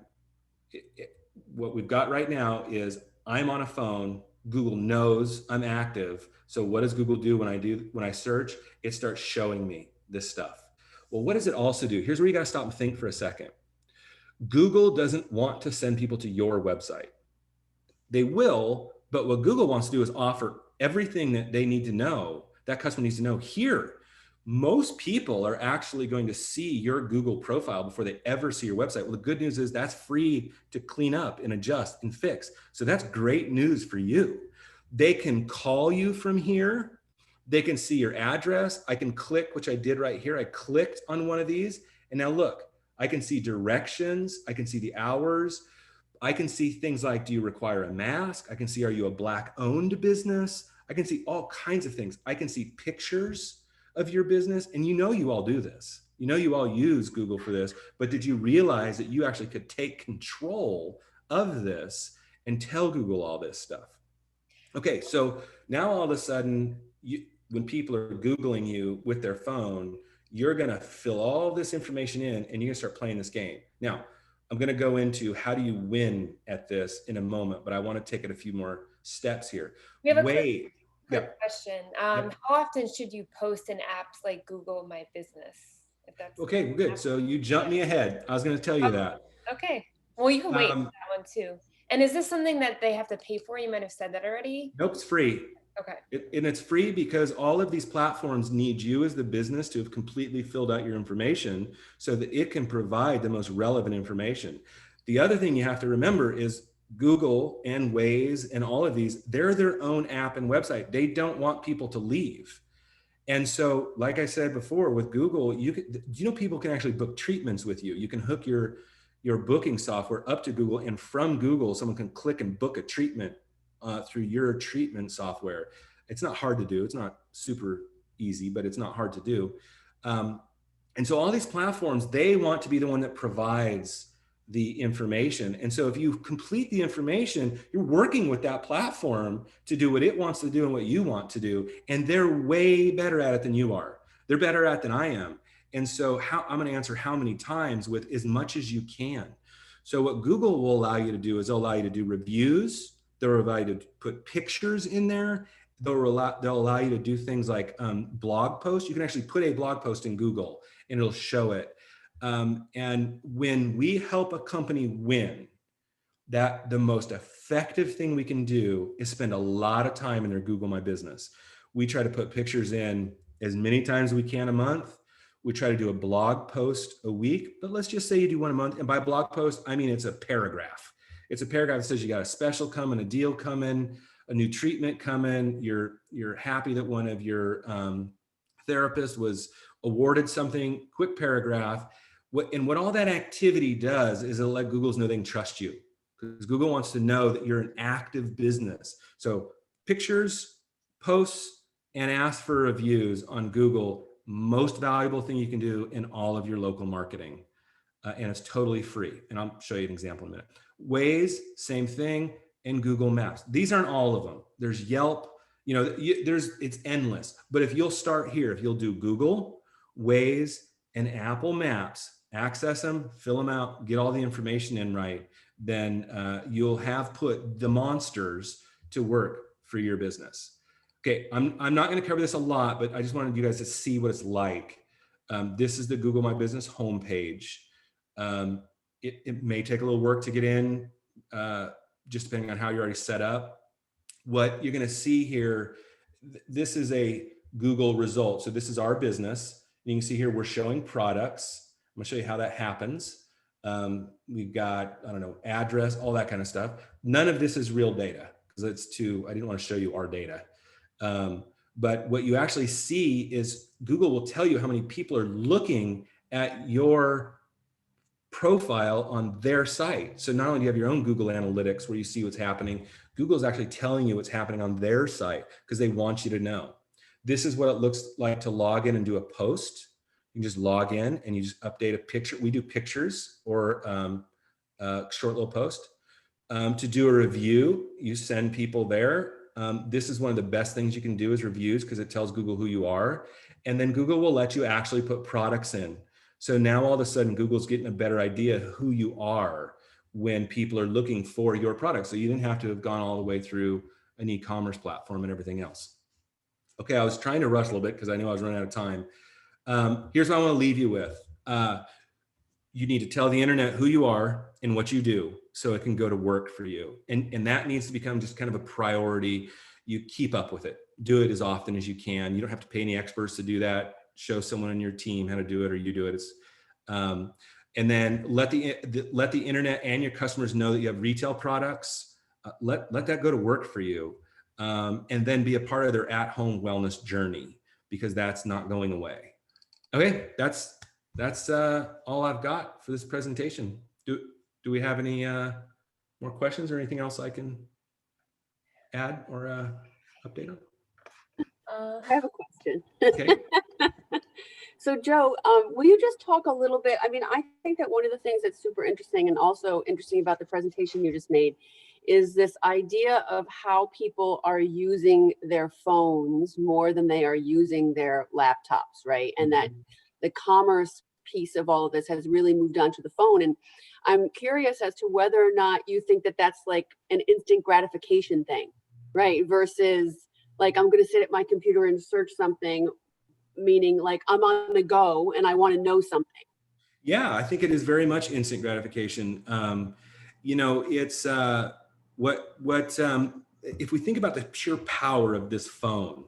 what we've got right now is I'm on a phone. Google knows I'm active. So what does Google do when I search? It starts showing me this stuff. Well, what does it also do? Here's where you got to stop and think for a second. Google doesn't want to send people to your website. They will, but what Google wants to do is offer everything that they need to know, that customer needs to know here. Most people are actually going to see your Google profile before they ever see your website. Well, the good news is that's free to clean up and adjust and fix. So that's great news for you. They can call you from here. They can see your address. I can click, which I did right here. I clicked on one of these, and now look, I can see directions. I can see the hours. I can see things like, do you require a mask? I can see, are you a Black owned business? I can see all kinds of things. I can see pictures of your business. And you all do this. You all use Google for this, but did you realize that you actually could take control of this and tell Google all this stuff? Okay, so now all of a sudden, when people are Googling you with their phone, you're gonna fill all this information in, and you're gonna start playing this game. Now, I'm going to go into how do you win at this in a moment, but I want to take it a few more steps here. We have a quick question. How often should you post in apps like Google My Business? If that's okay, good. So you jumped me ahead. I was going to tell you that. Okay. Well, you can wait for that one too. And is this something that they have to pay for? You might have said that already. Nope, it's free. Okay. And it's free because all of these platforms need you as the business to have completely filled out your information so that it can provide the most relevant information. The other thing you have to remember is Google and Waze and all of these, they're their own app and website. They don't want people to leave. And so, like I said before, with Google, people can actually book treatments with you. You can hook your booking software up to Google, and from Google, someone can click and book a treatment through your treatment software. It's not hard to do. It's not super easy, but it's not hard to do. And so all these platforms, they want to be the one that provides the information. And so if you complete the information, you're working with that platform to do what it wants to do and what you want to do. And they're way better at it than you are. They're better at it than I am. And so I'm going to answer how many times with as much as you can. So what Google will allow you to do is they'll allow you to do reviews. They'll allow you to put pictures in there. They'll allow you to do things like blog posts. You can actually put a blog post in Google and it'll show it. And when we help a company win, that the most effective thing we can do is spend a lot of time in their Google My Business. We try to put pictures in as many times as we can a month. We try to do a blog post a week, but let's just say you do one a month. And by blog post, I mean, it's a paragraph. It's a paragraph that says you got a special coming, a deal coming, a new treatment coming. You're happy that one of your therapists was awarded something, quick paragraph. What all that activity does is it'll let Google know they can trust you, because Google wants to know that you're an active business. So pictures, posts, and ask for reviews on Google, most valuable thing you can do in all of your local marketing. And it's totally free. And I'll show you an example in a minute. Waze, same thing, and Google Maps. These aren't all of them. There's Yelp, it's endless. But if you'll start here, if you'll do Google, Waze, and Apple Maps, access them, fill them out, get all the information in right, then you'll have put the monsters to work for your business. Okay, I'm not going to cover this a lot, but I just wanted you guys to see what it's like. This is the Google My Business homepage. It may take a little work to get in, just depending on how you're already set up. What you're going to see here, this is a Google result. So this is our business. You can see here we're showing products. I'm going to show you how that happens. We've got, I don't know, address, all that kind of stuff. None of this is real data because I didn't want to show you our data. But what you actually see is Google will tell you how many people are looking at your profile on their site. So not only do you have your own Google Analytics where you see what's happening, Google's actually telling you what's happening on their site because they want you to know. This is what it looks like to log in and do a post. You can just log in and you just update a picture. We do pictures or a short little post. To do a review, you send people there. This is one of the best things you can do is reviews because it tells Google who you are. And then Google will let you actually put products in. So now all of a sudden Google's getting a better idea of who you are when people are looking for your product. So you didn't have to have gone all the way through an e-commerce platform and everything else. Okay, I was trying to rush a little bit because I knew I was running out of time. Here's what I want to leave you with. You need to tell the internet who you are and what you do so it can go to work for you. And that needs to become just kind of a priority. You keep up with it. Do it as often as you can. You don't have to pay any experts to do that. Show someone on your team how to do it or you do it. And then let the internet and your customers know that you have retail products. Let that go to work for you. And then be a part of their at-home wellness journey because that's not going away. Okay, that's all I've got for this presentation. Do we have any more questions or anything else I can add or update on? I have a question. Okay. So Joe, will you just talk a little bit? I mean, I think that one of the things that's super interesting and also interesting about the presentation you just made is this idea of how people are using their phones more than they are using their laptops, right? And that the commerce piece of all of this has really moved on to the phone. And I'm curious as to whether or not you think that that's like an instant gratification thing, right? Versus like, I'm going to sit at my computer and search something, meaning like I'm on the go and I want to know something. Yeah, I think it is very much instant gratification. It's if we think about the pure power of this phone,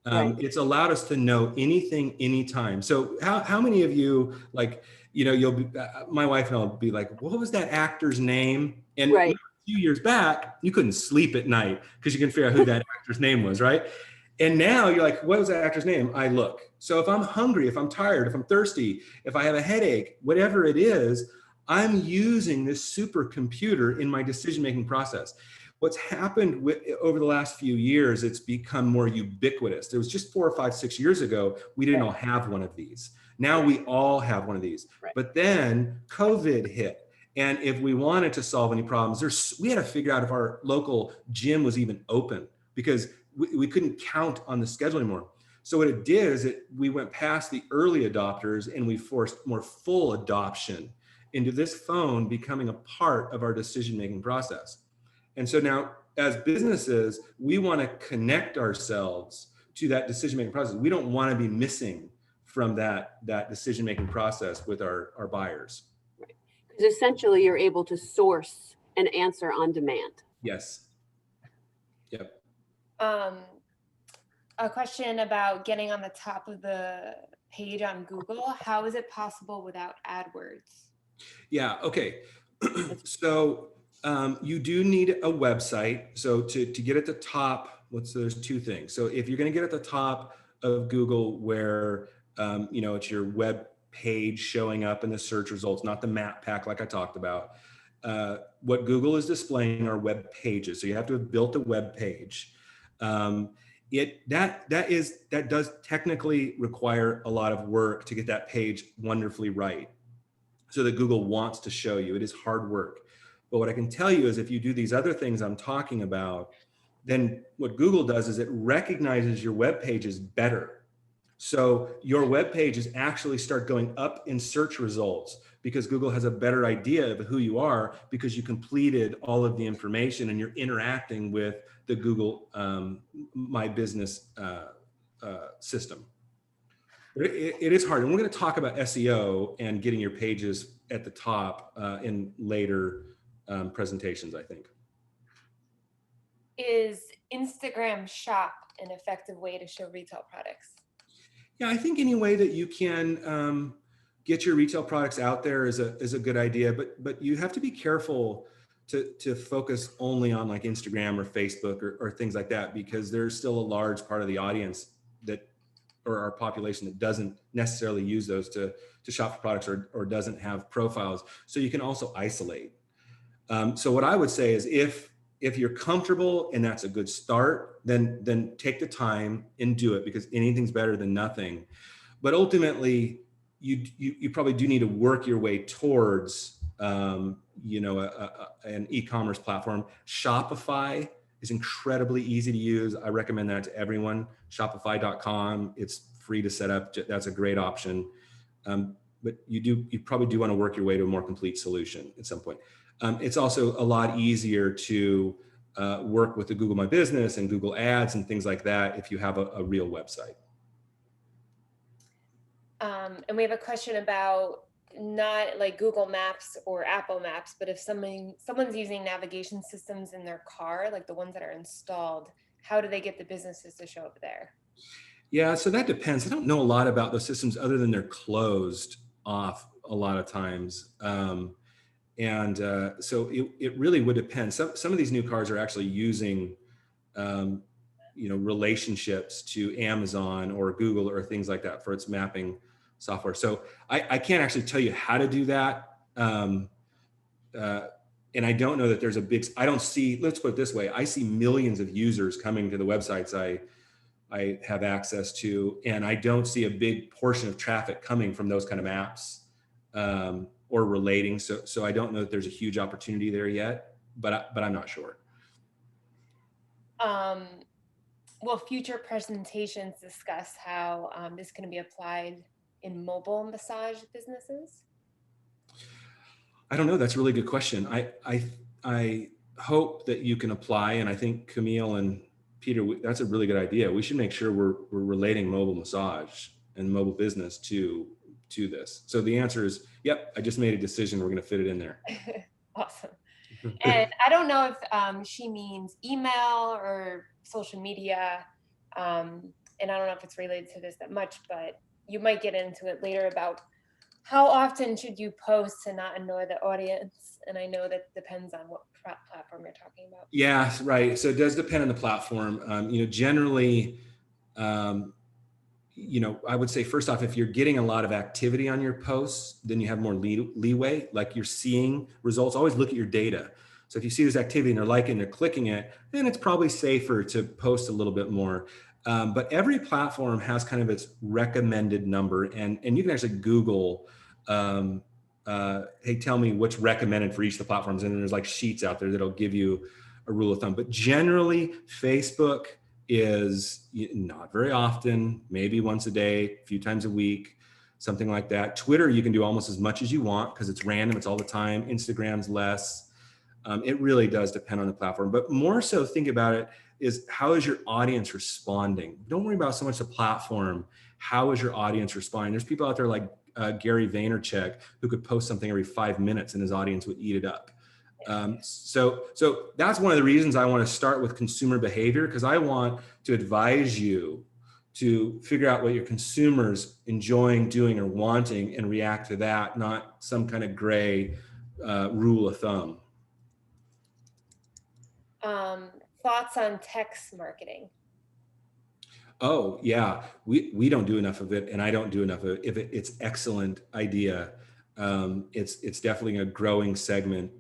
Right. it's allowed us to know anything, anytime. So how many of you, like, you'll be, my wife and I'll be like, what was that actor's name? And Right. a few years back, you couldn't sleep at night because you can figure out who that actor's name was, right? And now you're like, what was that actor's name? I look. So if I'm hungry, if I'm tired, if I'm thirsty, if I have a headache, whatever it is, I'm using this supercomputer in my decision-making process. What's happened over the last few years, it's become more ubiquitous. There was just 4 or 5, 6 years ago, we didn't all have one of these. Now we all have one of these. Right. But then COVID hit. And if we wanted to solve any problems, we had to figure out if our local gym was even open because we couldn't count on the schedule anymore. So what it did is we went past the early adopters and we forced more full adoption into this phone becoming a part of our decision-making process. And so now as businesses, we want to connect ourselves to that decision-making process. We don't want to be missing from that decision-making process with our buyers. Because essentially you're able to source an answer on demand. Yes. Yep. A question about getting on the top of the page on Google. How is it possible without AdWords? Yeah, okay. So you do need a website. So to get at the top, there's 2 things. So if you're going to get at the top of Google where, it's your web page showing up in the search results, not the map pack like I talked about, what Google is displaying are web pages. So you have to have built a web page. That does technically require a lot of work to get that page wonderfully right so that Google wants to show you. It is hard work. But what I can tell you is if you do these other things I'm talking about, then what Google does is it recognizes your web pages better. So your web pages actually start going up in search results because Google has a better idea of who you are because you completed all of the information and you're interacting with the Google My Business system. It is hard. And we're going to talk about SEO and getting your pages at the top in later presentations, I think. Is Instagram Shop an effective way to show retail products? Yeah, I think any way that you can get your retail products out there is a good idea, but you have to be careful to focus only on like Instagram or Facebook or things like that, because there's still a large part of the audience that, or our population, that doesn't necessarily use those to shop for products or doesn't have profiles. So you can also isolate. So what I would say is if you're comfortable and that's a good start, then take the time and do it, because anything's better than nothing. But ultimately, you probably do need to work your way towards an e-commerce platform. Shopify is incredibly easy to use. I recommend that to everyone. Shopify.com. It's free to set up. That's a great option. But you probably do want to work your way to a more complete solution at some point. It's also a lot easier to work with the Google My Business and Google Ads and things like that if you have a real website. And we have a question about not like Google Maps or Apple Maps, but if someone's using navigation systems in their car, like the ones that are installed, how do they get the businesses to show up there? Yeah, so that depends. I don't know a lot about those systems other than they're closed off a lot of times. So it really would depend. Some of these new cars are actually using relationships to Amazon or Google or things like that for its mapping software. So I can't actually tell you how to do that. And I don't know that there's let's put it this way. I see millions of users coming to the websites I have access to, and I don't see a big portion of traffic coming from those kind of apps or relating. So I don't know that there's a huge opportunity there yet, but I'm not sure. Will future presentations discuss how this can be applied in mobile massage businesses? I don't know. That's a really good question. I hope that you can apply, and I think Camille and Peter, that's a really good idea. We should make sure we're relating mobile massage and mobile business to this. So the answer is, yep, I just made a decision. We're going to fit it in there. Awesome. And I don't know if she means email or social media. And I don't know if it's related to this that much, but you might get into it later about how often should you post to not annoy the audience. And I know that depends on what platform you're talking about. Yeah, right. So it does depend on the platform. Generally, I would say first off, if you're getting a lot of activity on your posts, then you have more leeway, like you're seeing results. Always look at your data. So if you see this activity and they're liking, they're clicking it, then it's probably safer to post a little bit more. But every platform has kind of its recommended number, and you can actually Google, hey, tell me what's recommended for each of the platforms. And then there's like sheets out there that'll give you a rule of thumb. But generally, Facebook is not very often, maybe once a day, a few times a week, something like that. Twitter, you can do almost as much as you want because it's random, it's all the time. Instagram's less. It really does depend on the platform, but more so think about it is how is your audience responding? Don't worry about so much the platform. How is your audience responding? There's people out there like Gary Vaynerchuk who could post something every 5 minutes and his audience would eat it up. So that's one of the reasons I want to start with consumer behavior, because I want to advise you to figure out what your consumers enjoying doing or wanting and react to that, not some kind of gray rule of thumb. Thoughts on text marketing? Oh yeah, we don't do enough of it, and I don't do enough of it. It's excellent idea. It's definitely a growing segment.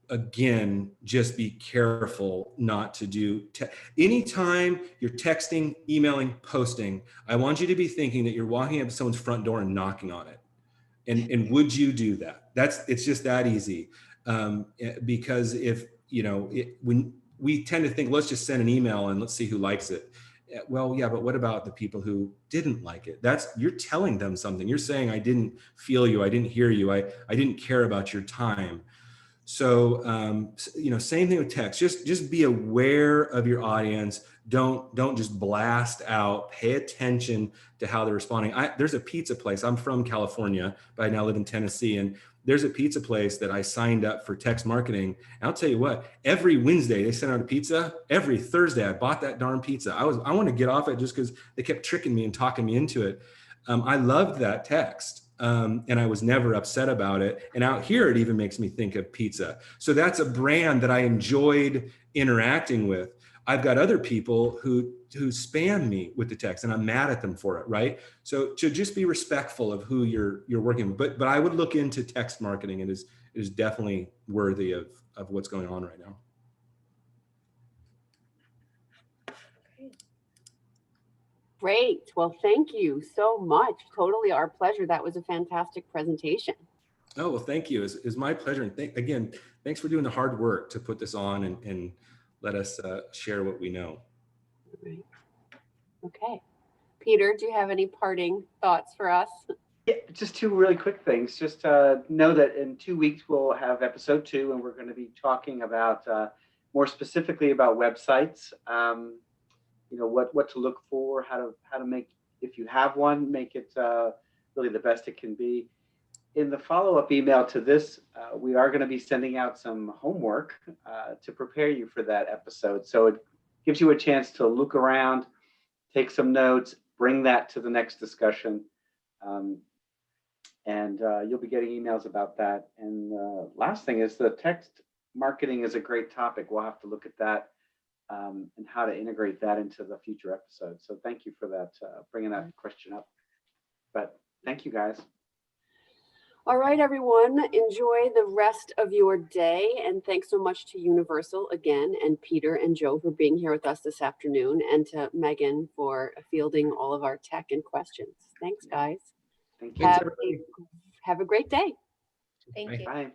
Again, just be careful not to do anytime you're texting, emailing, posting. I want you to be thinking that you're walking up to someone's front door and knocking on it. And would you do that? It's just that easy. Because when we tend to think, let's just send an email and let's see who likes it. well, yeah, but what about the people who didn't like it? You're telling them something. You're saying, I didn't feel you, I didn't hear you, I didn't care about your time. So, same thing with text. Just be aware of your audience. Don't just blast out. Pay attention to how they're responding. There's a pizza place. I'm from California, but I now live in Tennessee, and there's a pizza place that I signed up for text marketing. And I'll tell you what, every Wednesday they send out a pizza. Every Thursday I bought that darn pizza. I want to get off it just because they kept tricking me and talking me into it. I loved that text. And I was never upset about it. And out here, it even makes me think of pizza. So that's a brand that I enjoyed interacting with. I've got other people who spam me with the text, and I'm mad at them for it, right? So to just be respectful of who you're working with. But I would look into text marketing. It is definitely worthy of what's going on right now. Great. Well, thank you so much. Totally our pleasure. That was a fantastic presentation. Oh, well, thank you. It's my pleasure. And again, thanks for doing the hard work to put this on and let us share what we know. Right. Okay. Peter, do you have any parting thoughts for us? Yeah, just two really quick things. Just know that in 2 weeks we'll have episode 2, and we're going to be talking about more specifically about websites. What to look for, how to make, if you have one, make it really the best it can be. In the follow-up email to this, we are going to be sending out some homework to prepare you for that episode. So it gives you a chance to look around, take some notes, bring that to the next discussion. And you'll be getting emails about that. And last thing is the text marketing is a great topic. We'll have to look at that and how to integrate that into the future episodes. So thank you for that, bringing that question up. But thank you, guys. All right, everyone, enjoy the rest of your day. And thanks so much to Universal again, and Peter and Joe for being here with us this afternoon, and to Megan for fielding all of our tech and questions. Thanks, guys. Thank you. Thanks, everybody. Have a great day. Thank you. Bye.